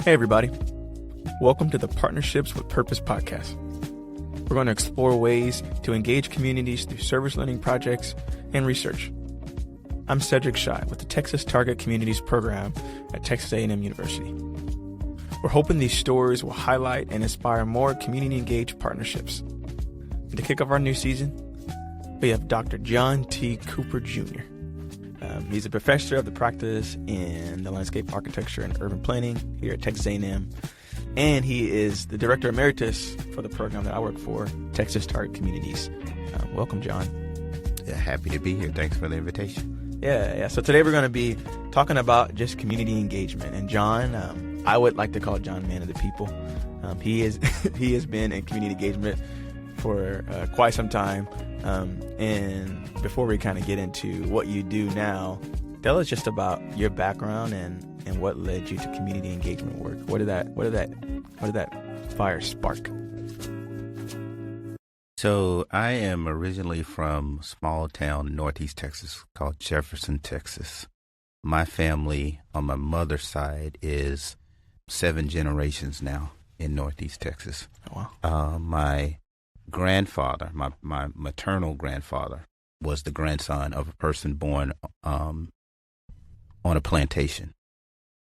Hey, everybody. Welcome to the Partnerships with Purpose podcast. We're going to explore ways to engage communities through service learning projects and research. I'm Cedric Schei with the Texas Target Communities program at Texas A&M University. We're hoping these stories will highlight and inspire more community-engaged partnerships. And to kick off our new season, we have Dr. John T. Cooper Jr. He's a professor of the practice in the landscape architecture and urban planning here at Texas A&M. And he is the director emeritus for the program that I work for, Texas Target Communities. Welcome, John. Yeah, happy to be here. Thanks for the invitation. Yeah. So today we're going to be talking about just community engagement. And John, I would like to call John man of the people. He has been in community engagement for quite some time. And before we kind of get into what you do now, tell us just about your background and what led you to community engagement work. What did that fire spark? So I am originally from a small town in Northeast Texas called Jefferson, Texas. My family on my mother's side is 7 generations now in Northeast Texas. Oh, wow. My grandfather, my maternal grandfather, was the grandson of a person born on a plantation.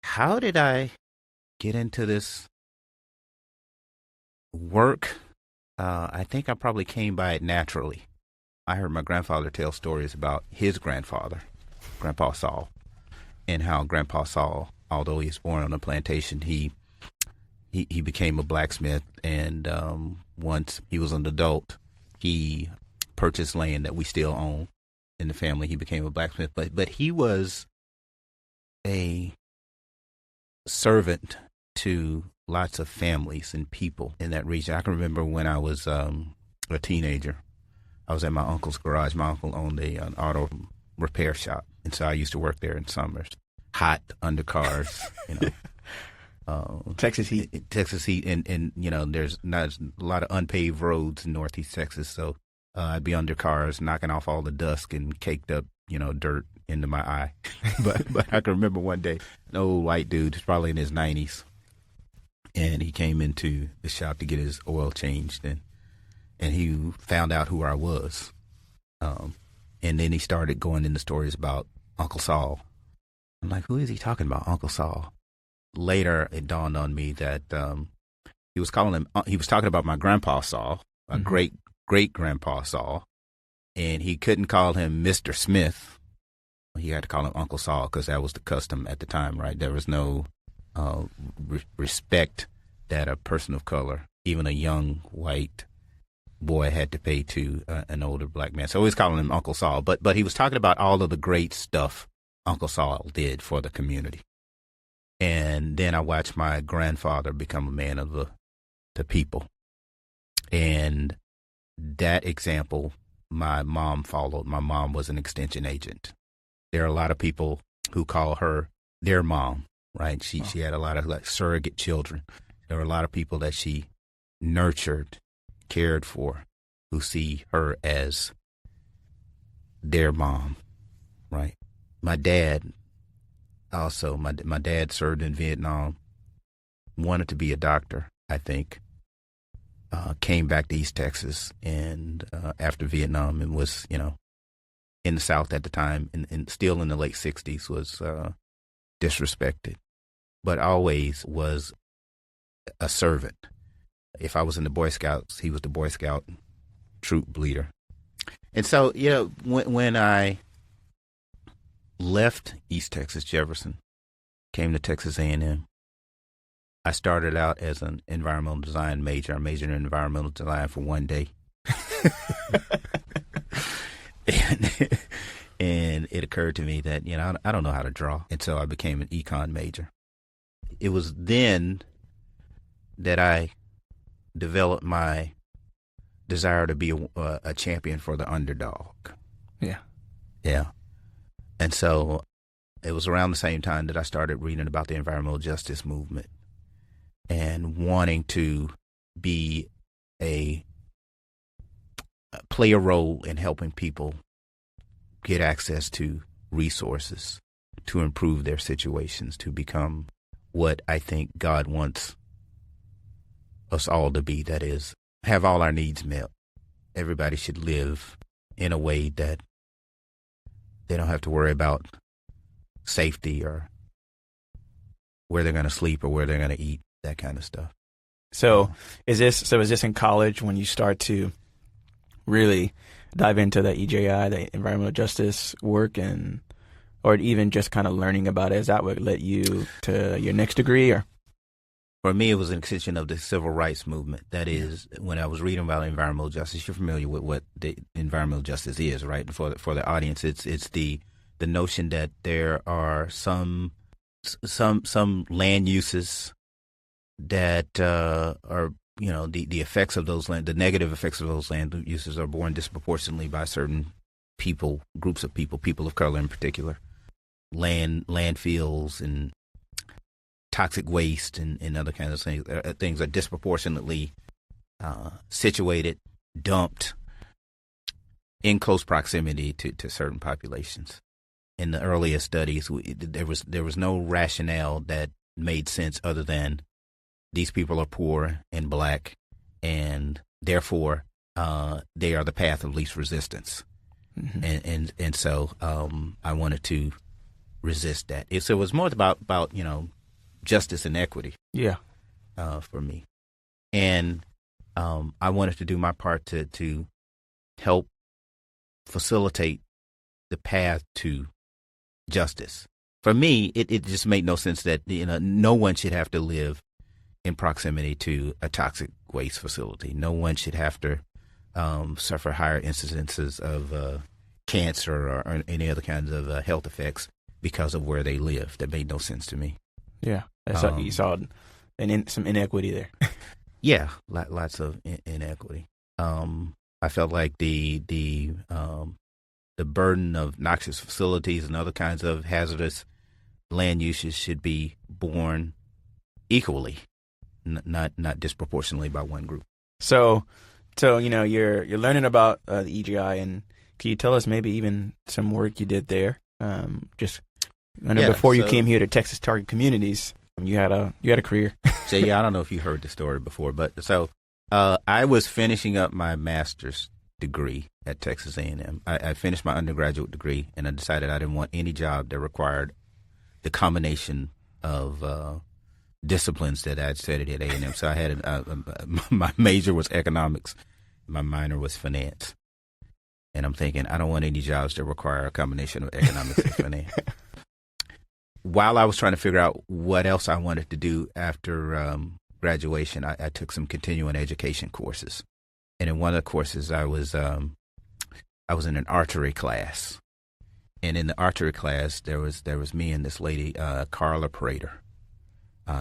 How did I get into this work? I think I probably came by it naturally. I heard my grandfather tell stories about his grandfather, Grandpa Saul, and how Grandpa Saul, although he was born on a plantation, he became a blacksmith, and once he was an adult, he purchased land that we still own in the family. He became a blacksmith, but he was a servant to lots of families and people in that region. I can remember when I was a teenager, I was at my uncle's garage. My uncle owned an auto repair shop, and so I used to work there in summers. Hot undercars, Texas heat, and there's not a lot of unpaved roads in Northeast Texas, so I'd be under cars, knocking off all the dust and caked up, dirt into my eye. but I can remember one day, an old white dude, probably in his 90s, and he came into the shop to get his oil changed, and he found out who I was, and then he started going into stories about Uncle Saul. I'm like, who is he talking about, Uncle Saul? Later, it dawned on me that he was talking about my grandpa Saul, a great grandpa Saul, and he couldn't call him Mr. Smith. He had to call him Uncle Saul because that was the custom at the time, right? There was no respect that a person of color, even a young white boy, had to pay to an older black man. So he was calling him Uncle Saul, but he was talking about all of the great stuff Uncle Saul did for the community. And then I watched my grandfather become a man of the people. And that example, my mom followed. My mom was an extension agent. There are a lot of people who call her their mom, right? She had a lot of surrogate children. There are a lot of people that she nurtured, cared for, who see her as their mom, right? My dad also, my dad served in Vietnam, wanted to be a doctor, I think, came back to East Texas, and after Vietnam, and was, in the South at the time, and still in the late 60s, was disrespected, but always was a servant. If I was in the Boy Scouts, he was the Boy Scout troop leader. And so, when I left East Texas, Jefferson, came to Texas A&M, I started out as an environmental design major. I majored in environmental design for one day. And it occurred to me that, I don't know how to draw. And so I became an econ major. It was then that I developed my desire to be a champion for the underdog. Yeah. Yeah. And so it was around the same time that I started reading about the environmental justice movement and wanting to play a role in helping people get access to resources to improve their situations, to become what I think God wants us all to be. That is, have all our needs met. Everybody should live in a way that they don't have to worry about safety or where they're going to sleep or where they're going to eat, that kind of stuff. So is this in college when you start to really dive into the EJI, the environmental justice work, or even just kind of learning about it? Is that what led you to your next degree? Or for me, it was an extension of the civil rights movement. That is, when I was reading about environmental justice, you're familiar with what the environmental justice is, right? For the audience, it's the notion that there are some land uses that are, the effects of those the negative effects of those land uses are borne disproportionately by certain people, groups of people of color in particular. Landfills and toxic waste and other kinds of things are disproportionately situated, dumped in close proximity to certain populations. In the earliest studies, there was no rationale that made sense other than these people are poor and black, and therefore they are the path of least resistance. Mm-hmm. And so I wanted to resist that. So it was more about justice and equity. Yeah, for me, and I wanted to do my part to help facilitate the path to justice. For me, it just made no sense that no one should have to live in proximity to a toxic waste facility. No one should have to suffer higher incidences of cancer or any other kinds of health effects because of where they live. That made no sense to me. Yeah, you saw some inequity there. Yeah, lots of inequity. I felt like the burden of noxious facilities and other kinds of hazardous land uses should be borne equally, not disproportionately by one group. So you're learning about the EGI, and can you tell us maybe even some work you did there? Before you came here to Texas Target Communities, you had a career. So I don't know if you heard the story before, but I was finishing up my master's degree at Texas A&M. I finished my undergraduate degree, and I decided I didn't want any job that required the combination of disciplines that I'd studied at A&M. So I had my major was economics, my minor was finance, and I'm thinking I don't want any jobs that require a combination of economics and finance. While I was trying to figure out what else I wanted to do after graduation, I took some continuing education courses, and in one of the courses I was in an archery class, and in the archery class there was me and this lady, Carla Prater.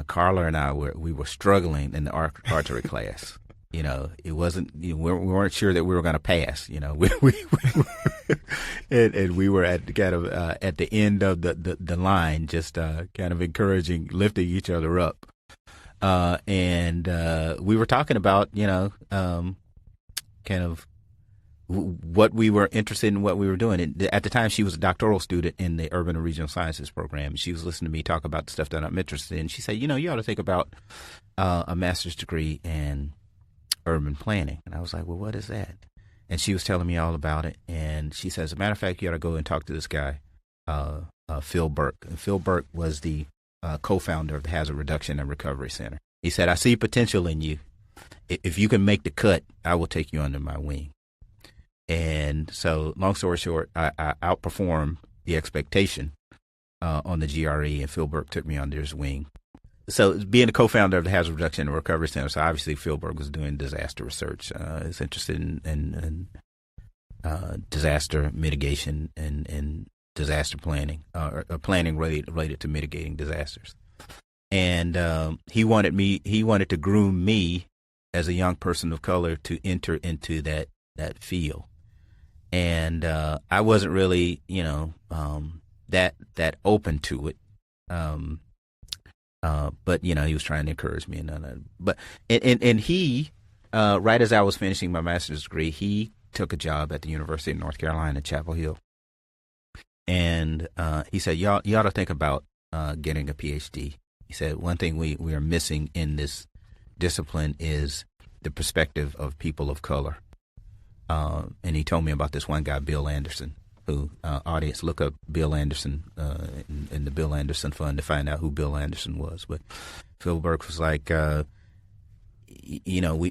Carla and I were struggling in the archery class. It wasn't. We weren't sure that we were going to pass. And we were at the end of the line, just kind of encouraging, lifting each other up. And we were talking about kind of what we were interested in, what we were doing. And at the time, she was a doctoral student in the Urban and Regional Sciences program. She was listening to me talk about the stuff that I'm interested in. She said, you ought to think about a master's degree in urban planning. And I was like, well, what is that? And she was telling me all about it. And she says, as a matter of fact, you ought to go and talk to this guy, Phil Burke. And Phil Burke was the co-founder of the Hazard Reduction and Recovery Center. He said, I see potential in you. If you can make the cut, I will take you under my wing. And so, long story short, I outperformed the expectation on the GRE, and Phil Burke took me under his wing. So, being a co-founder of the Hazard Reduction and Recovery Center, so obviously Phil Burke was doing disaster research. He's interested in disaster mitigation and disaster planning, or planning related to mitigating disasters. And he wanted to groom me as a young person of color to enter into that field. And I wasn't really, that open to it. But he was trying to encourage me, and he, right as I was finishing my master's degree, he took a job at the University of North Carolina, Chapel Hill, and he said, "You ought to think about getting a PhD He said, one thing we are missing in this discipline is the perspective of people of color. And he told me about this one guy, Bill Anderson, who, audience, look up Bill Anderson in the Bill Anderson Fund to find out who Bill Anderson was. But Phil Burke was like, we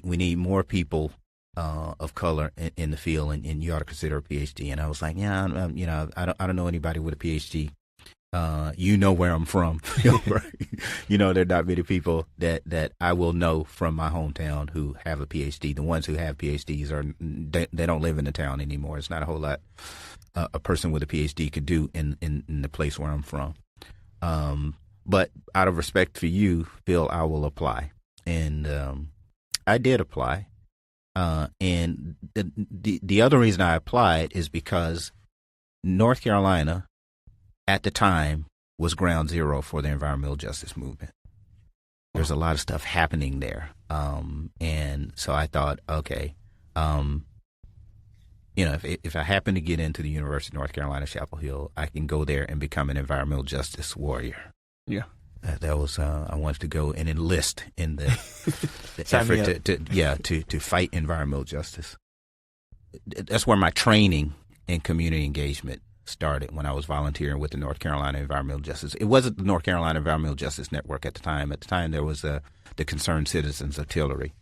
need more people of color in the field, and you ought to consider a PhD. And I was like, I don't know anybody with a PhD. Where I'm from. There are not many people that I will know from my hometown who have a PhD. The ones who have PhDs they don't live in the town anymore. It's not a whole lot a person with a PhD could do in the place where I'm from. But out of respect for you, Phil, I will apply. And I did apply. And the other reason I applied is because North Carolina at the time was ground zero for the environmental justice movement. There's a lot of stuff happening there. And so I thought, okay, if I happen to get into the University of North Carolina, Chapel Hill, I can go there and become an environmental justice warrior. Yeah. That was, I wanted to go and enlist in the effort to fight environmental justice. That's where my training in community engagement started, when I was volunteering with the North Carolina Environmental Justice. It wasn't the North Carolina Environmental Justice Network at the time. At the time, there was the Concerned Citizens Artillery,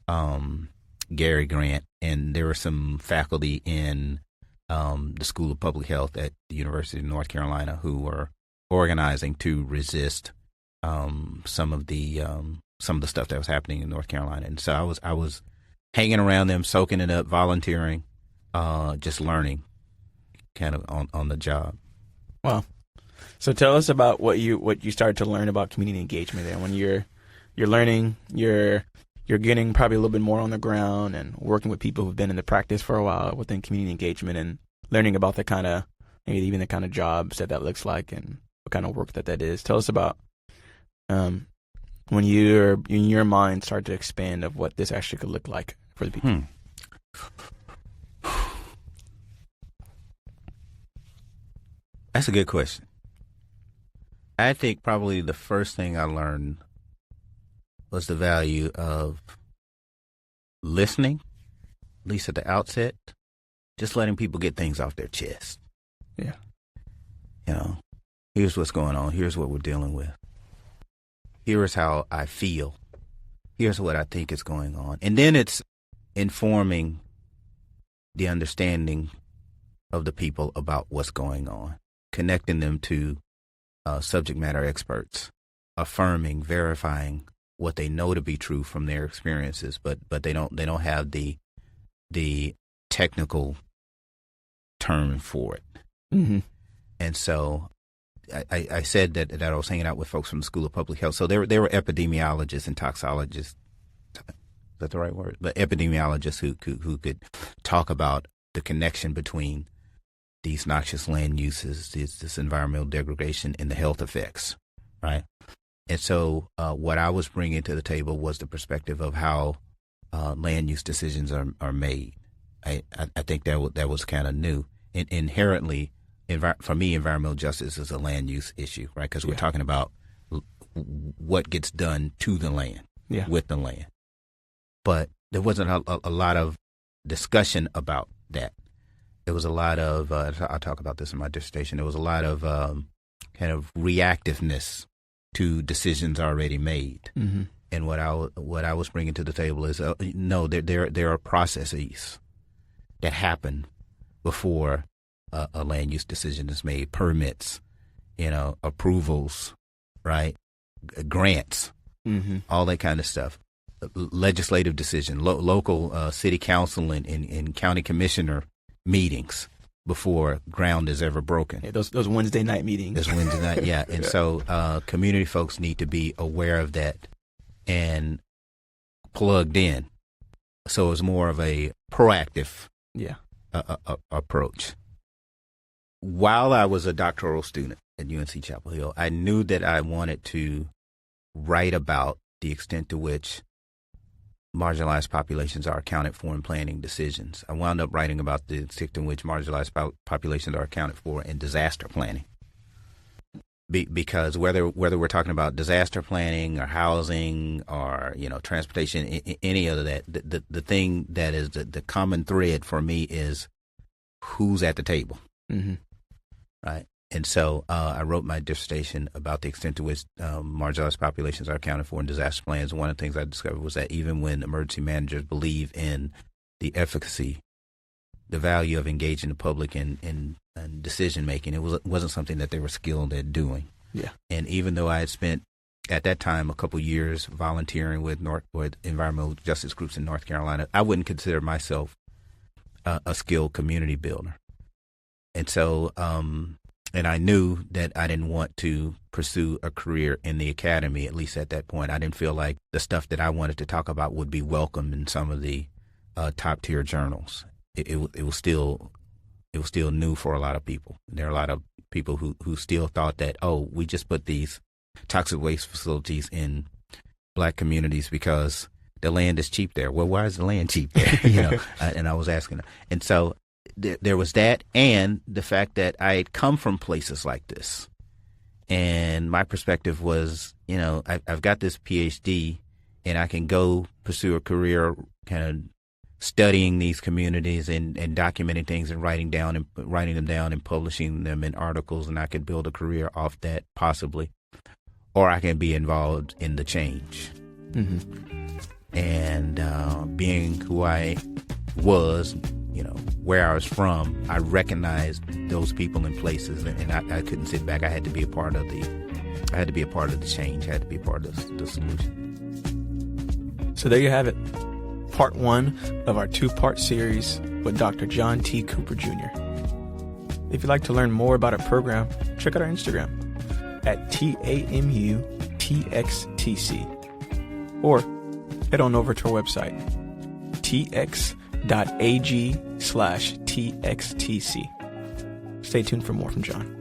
Gary Grant, and there were some faculty in the School of Public Health at the University of North Carolina who were organizing to resist some of the stuff that was happening in North Carolina. And so I was hanging around them, soaking it up, volunteering, just learning, kind of on the job. Wow. So tell us about what you started to learn about community engagement there. When you're learning, you're getting probably a little bit more on the ground and working with people who've been in the practice for a while within community engagement, and learning about the kind of, maybe even the kind of jobs that looks like and what kind of work that is. Tell us about when your mind started to expand of what this actually could look like for the people. That's a good question. I think probably the first thing I learned was the value of listening, at least at the outset, just letting people get things off their chest. Yeah. Here's what's going on. Here's what we're dealing with. Here's how I feel. Here's what I think is going on. And then it's informing the understanding of the people about what's going on, connecting them to subject matter experts, affirming, verifying what they know to be true from their experiences, but they don't have the technical term for it. Mm-hmm. And so I said that I was hanging out with folks from the School of Public Health. So there were epidemiologists and toxicologists. Is that the right word? But epidemiologists who could talk about the connection between these noxious land uses, this environmental degradation, and the health effects, right? And so what I was bringing to the table was the perspective of how land use decisions are made. I think that was kind of new. And inherently, for me, environmental justice is a land use issue, right? Because we're talking about what gets done to the land, with the land. But there wasn't a lot of discussion about that. There was a lot of, I'll talk about this in my dissertation, there was a lot of kind of reactiveness to decisions already made. Mm-hmm. And what I was bringing to the table is, no, there are processes that happen before a land use decision is made, permits, approvals, right, grants, all that kind of stuff, legislative decision, local city council and county commissioner meetings before ground is ever broken. Yeah, those Wednesday night meetings. Those Wednesday night, yeah. And so community folks need to be aware of that and plugged in. So it's more of a proactive approach. While I was a doctoral student at UNC Chapel Hill, I knew that I wanted to write about the extent to which marginalized populations are accounted for in planning decisions. I wound up writing about the extent to which marginalized populations are accounted for in disaster planning. because whether we're talking about disaster planning or housing or transportation, any of that, the thing that is the common thread for me is who's at the table, right? And so I wrote my dissertation about the extent to which marginalized populations are accounted for in disaster plans. One of the things I discovered was that even when emergency managers believe in the efficacy, the value of engaging the public in decision making, it wasn't something that they were skilled at doing. Yeah. And even though I had spent at that time a couple years volunteering with environmental justice groups in North Carolina, I wouldn't consider myself a skilled community builder. And so, and I knew that I didn't want to pursue a career in the academy, at least at that point. I didn't feel like the stuff that I wanted to talk about would be welcome in some of the top tier journals. It was still new for a lot of people. There are a lot of people who still thought that, oh, we just put these toxic waste facilities in black communities because the land is cheap there. Well, why is the land cheap there? And I was asking, and so there was that, and the fact that I had come from places like this, and my perspective was, I've got this PhD, and I can go pursue a career kind of studying these communities and documenting things and writing them down and publishing them in articles, and I could build a career off that possibly, or I can be involved in the change. And being who I was, where I was from, I recognized those people and places, and I couldn't sit back. I had to be a part of the change. I had to be a part of the solution. So there you have it. Part 1 of our 2-part series with Dr. John T. Cooper Jr. If you'd like to learn more about our program, check out our Instagram at TAMUTXTC, or head on over to our website, tx.ag/TXTC. Stay tuned for more from John.